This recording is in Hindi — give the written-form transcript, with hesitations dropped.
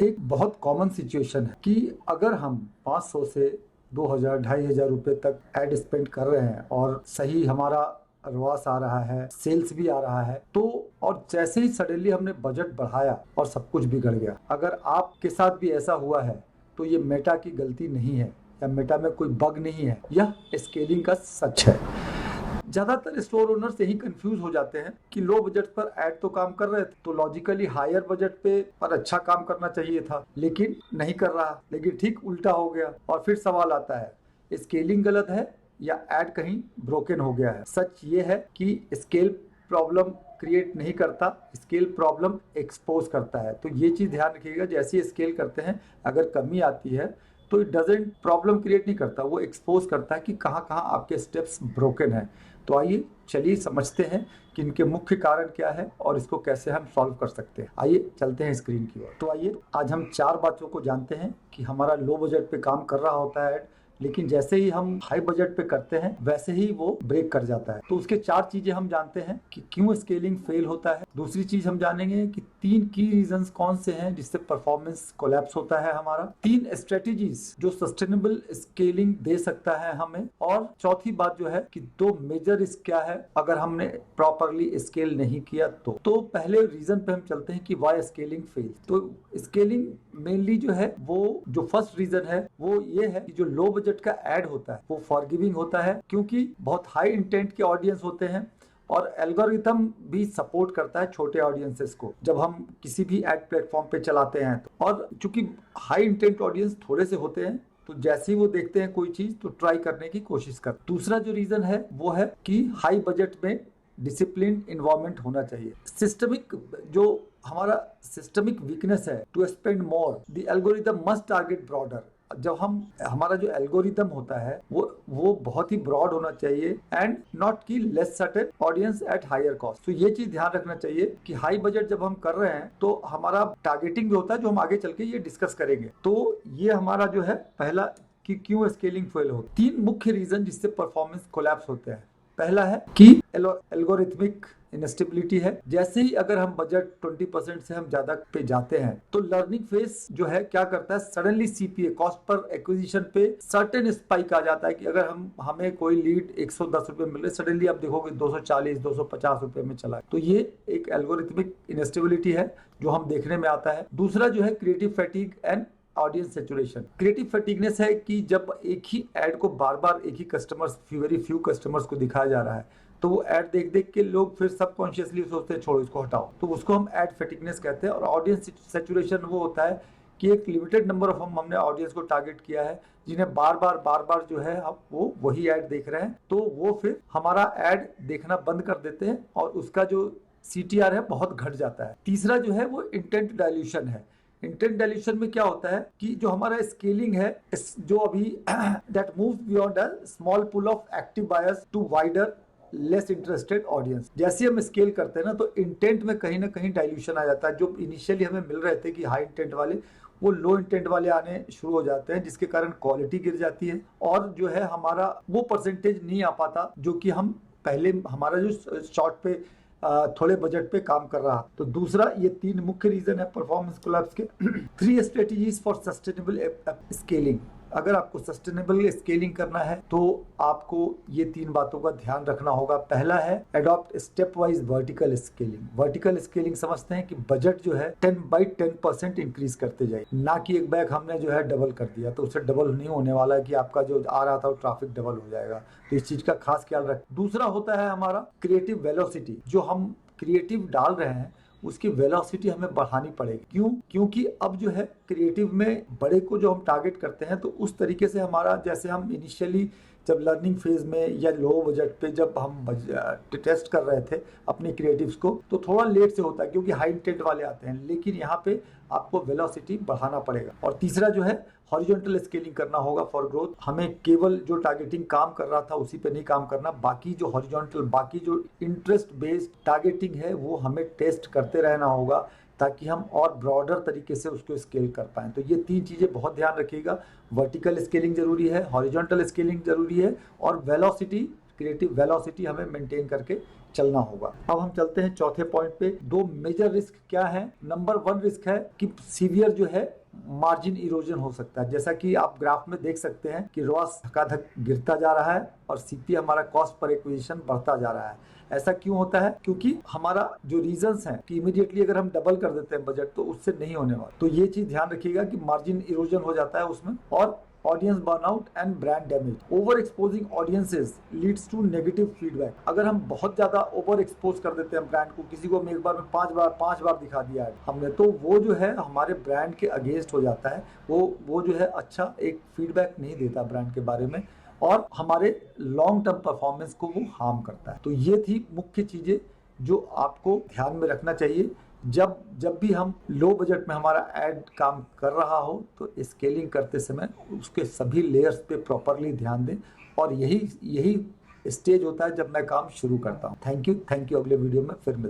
एक बहुत कॉमन सिचुएशन है कि अगर हम 500 से 2000 2500 रुपए तक एड स्पेंड कर रहे हैं और सही हमारा रवास आ रहा है, सेल्स भी आ रहा है, तो और जैसे ही सडनली हमने बजट बढ़ाया और सब कुछ बिगड़ गया। अगर आपके साथ भी ऐसा हुआ है तो ये मेटा की गलती नहीं है या मेटा में कोई बग नहीं है, यह स्केलिंग का सच है। ज्यादातर स्टोर ओनर्स यही कंफ्यूज हो जाते हैं कि लो बजट पर ऐड तो काम कर रहे थे तो लॉजिकली हायर बजट पे पर अच्छा काम करना चाहिए था, लेकिन नहीं कर रहा। लेकिन ठीक उल्टा हो गया और फिर सवाल आता है स्केलिंग गलत है या ऐड कहीं ब्रोकन हो गया है। सच ये है कि स्केल प्रॉब्लम क्रिएट नहीं करता, स्केल प्रॉब्लम एक्सपोज करता है। तो ये चीज ध्यान रखिएगा, जैसे स्केल करते हैं अगर कमी आती है तो इट डजेंट प्रॉब्लम क्रिएट नहीं करता, वो एक्सपोज करता है कि कहाँ कहाँ आपके स्टेप्स ब्रोकन हैं। तो आइए चलिए समझते हैं कि इनके मुख्य कारण क्या है और इसको कैसे हम सॉल्व कर सकते हैं। आइए चलते हैं स्क्रीन की ओर। तो आइए आज हम 4 बातों को जानते हैं कि हमारा लो बजट पे काम कर रहा होता है, लेकिन जैसे ही हम हाई बजट पे करते हैं वैसे ही वो ब्रेक कर जाता है। तो उसके 4 चीजें हम जानते हैं कि क्यों स्केलिंग फेल होता है। दूसरी चीज हम जानेंगे कि 3 की रीजंस कौन से हैं जिससे परफॉर्मेंस कोलैप्स होता है हमारा। 3 स्ट्रेटेजीज जो सस्टेनेबल स्केलिंग दे सकता है हमें। और चौथी बात जो है कि 2 मेजर रिस्क क्या है अगर हमने प्रॉपरली स्केल नहीं किया तो पहले रीजन पे हम चलते हैं कि वाई स्केलिंग फेल। तो स्केलिंग मेनली जो है वो जो फर्स्ट रीजन है वो ये है कि जो लो बजट का एड होता है वो फॉरगिविंग होता है, क्योंकि बहुत हाई इंटेंट के ऑडियंस होते हैं और एल्गोरिथम भी सपोर्ट करता है छोटे ऑडियंसेस को जब हम किसी भी एड प्लेटफॉर्म पे चलाते हैं तो। और चूंकि हाई इंटेंट ऑडियंस थोड़े से होते हैं तो जैसे ही वो देखते हैं कोई चीज तो ट्राई करने की कोशिश कर। दूसरा जो रीजन है वो है कि हाई बजट में डिसिप्लिन इन्वायरमेंट होना चाहिए। सिस्टमिक जो हमारा सिस्टमिक वीकनेस है to spend more, the algorithm must target broader. जब हम हमारा जो एल्गोरिथम होता है वो बहुत ही ब्रॉड होना चाहिए एंड नॉट की less certain audience at higher cost. तो ये चीज ध्यान रखना चाहिए कि हाई बजट जब हम कर रहे हैं तो हमारा टारगेटिंग जो होता है, जो हम आगे चल के ये डिस्कस करेंगे। तो ये हमारा जो है पहला कि क्यों स्केलिंग फेल हो। 3 मुख्य रीजन जिससे परफॉर्मेंस कोलैप्स होते हैं। पहला है कि एल्गोरिथमिक इनस्टेबिलिटी है। जैसे ही अगर हम बजट 20% से हम ज्यादा पे जाते हैं तो लर्निंग फेज जो है क्या करता है, suddenly CPA cost per acquisition पे सर्टेन स्पाइक आ जाता है कि अगर हमें कोई लीड 110 रुपए मिल रहे, सडनली आप देखोगे 240 250 रुपए में चला है। तो ये एक एल्गोरिथमिक इनस्टेबिलिटी है जो हम देखने में आता है। दूसरा जो है creative fatigue and audience saturation. Creative fatigueness है कि जब एक ही ऐड को बार बार एक ही कस्टमर्स, वेरी फ्यू कस्टमर्स को दिखाया जा रहा है तो वो ऐड देख देख के लोग फिर सबकॉन्शियसली सोचते हैं छोड़ो इसको हटाओ, तो उसको हम ऐड फैटिगनेस कहते हैं। और ऑडियंस सैचुरेशन वो होता है कि एक लिमिटेड नंबर ऑफ हमने ऑडियंस को टारगेट किया है जिन्हें बार बार जो है अब वो वही ऐड देख रहे हैं, तो वो फिर हमारा ऐड देखना बंद कर देते हैं और उसका जो CTR है बहुत घट जाता है। तीसरा जो है वो इंटेंट डायल्यूशन है। इंटेंट डायल्यूशन में क्या होता है कि जो हमारा स्केलिंग है जो अभी that moves beyond a small pool of active buyers to wider less interested audience. जैसे हम स्केल करते हैं ना तो इंटेंट में कहीं ना कहीं डायल्यूशन आ जाता है। जो इनिशियली हमें मिल रहे थे कि हाई इंटेंट वाले, वो लो इंटेंट वाले आने शुरू हो जाते हैं, जिसके कारण क्वालिटी गिर जाती है और जो है हमारा वो परसेंटेज नहीं आ पाता जो कि हम पहले हमारा जो शॉर्ट पे थोड़े बजट पे काम कर रहा। तो दूसरा ये 3 मुख्य रीजन है परफॉर्मेंस कोलैप्स के। 3 स्ट्रेटेजीज फॉर सस्टेनेबल स्केलिंग। अगर आपको सस्टेनेबल स्केलिंग करना है तो आपको ये 3 बातों का ध्यान रखना होगा। पहला है adopt step wise vertical scaling. Vertical scaling समझते हैं कि बजट जो है 10/10% इंक्रीज करते जाए, ना कि एक बैग हमने जो है डबल कर दिया तो उससे डबल नहीं होने वाला है कि आपका जो आ रहा था वो ट्रैफिक डबल हो जाएगा। तो इस चीज का खास ख्याल रखें। दूसरा होता है हमारा क्रिएटिव वेलोसिटी। जो हम क्रिएटिव डाल रहे हैं उसकी वेलोसिटी हमें बढ़ानी पड़ेगी। क्यों? क्योंकि अब जो है क्रिएटिव में बड़े को जो हम टारगेट करते हैं तो उस तरीके से हमारा, जैसे हम इनिशियली जब लर्निंग फेज में या लो बजट पे जब हम टेस्ट कर रहे थे अपने क्रिएटिव्स को तो थोड़ा लेट से होता है क्योंकि हाई इंटेंट वाले आते हैं, लेकिन यहाँ पे आपको वेलोसिटी बढ़ाना पड़ेगा। और तीसरा जो है हॉरिजॉन्टल स्केलिंग करना होगा फॉर ग्रोथ। हमें केवल जो टारगेटिंग काम कर रहा था उसी पे नहीं काम करना, बाकी जो हॉरिजॉन्टल, बाकी जो इंटरेस्ट बेस्ड टारगेटिंग है वो हमें टेस्ट करते रहना होगा ताकि हम और ब्रॉडर तरीके से उसको स्केल कर पाएं। तो ये 3 चीजें बहुत ध्यान रखिएगा। वर्टिकल स्केलिंग जरूरी है, हॉरिजॉन्टल स्केलिंग जरूरी है और वेलोसिटी, क्रिएटिव वेलोसिटी हमें मेंटेन करके चलना होगा। अब हम चलते हैं चौथे पॉइंट पे। दो मेजर रिस्क क्या है? नंबर 1 रिस्क है कि सीवियर जो है मार्जिन इरोजन हो सकता है। जैसा कि आप ग्राफ में देख सकते हैं कि रॉस धकाधक गिरता जा रहा है और सीपी हमारा कॉस्ट पर एक्विजिशन बढ़ता जा रहा है। ऐसा क्यों होता है? क्योंकि हमारा जो रीजंस हैं कि इमीडिएटली अगर हम डबल कर देते हैं बजट तो उससे नहीं होने वाला। तो ये चीज ध्यान रखिएगा कि मार्जिन इरोजन हो जाता है उसमें। और audience burnout and brand damage. Over exposing audiences leads to negative feedback. अगर हम बहुत ज्यादा ओवर एक्सपोज कर देते हैं ब्रांड को, किसी को हम एक बार में 5 बार दिखा दिया है हमने, तो वो जो है हमारे ब्रांड के अगेंस्ट हो जाता है। वो जो है अच्छा एक फीडबैक नहीं देता ब्रांड के बारे में और हमारे लॉन्ग टर्म परफॉर्मेंस को वो हार्म करता है। तो ये थी मुख्य चीजें जो आपको ध्यान में रखना चाहिए जब भी हम लो बजट में हमारा एड काम कर रहा हो तो स्केलिंग करते समय उसके सभी लेयर्स पे प्रॉपरली ध्यान दें। और यही स्टेज होता है जब मैं काम शुरू करता हूँ। Thank you. अगले वीडियो में फिर मिलते हैं।